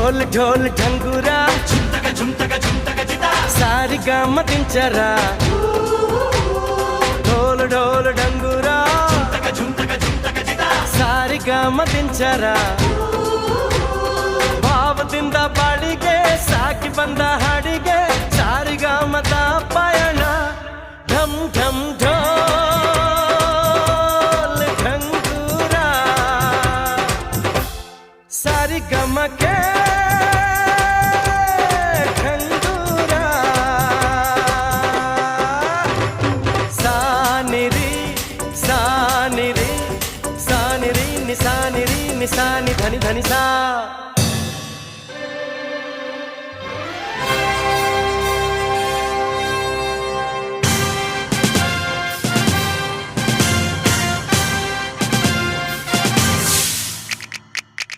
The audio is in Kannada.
ढोल ढोल ढंगूरा सारी गाम दिनचरा ढोल ढोल ढंगूरा सारी गाम दिनचरा ಭಾವದಿಂದ ಬಾಳಿಗೆ ಸಾಕಿ ಬಂದ ಹಾಡಿಗೆ ಸಾರಿಗಾಮದ ಪಯಣ ಢಮ್ ಢಮ್ ಢೋಲ್ ಢಂಗೂರ ಸಾರಿಗಮಕ್ಕೆ ಢಂಗೂರ ಸಾನಿರಿ ಸಾನಿರಿ ಸಾನಿರಿ ನಿಸಾನಿರಿ ನಿಸಾನಿ ಧನಿ ಧನಿ ಸಾ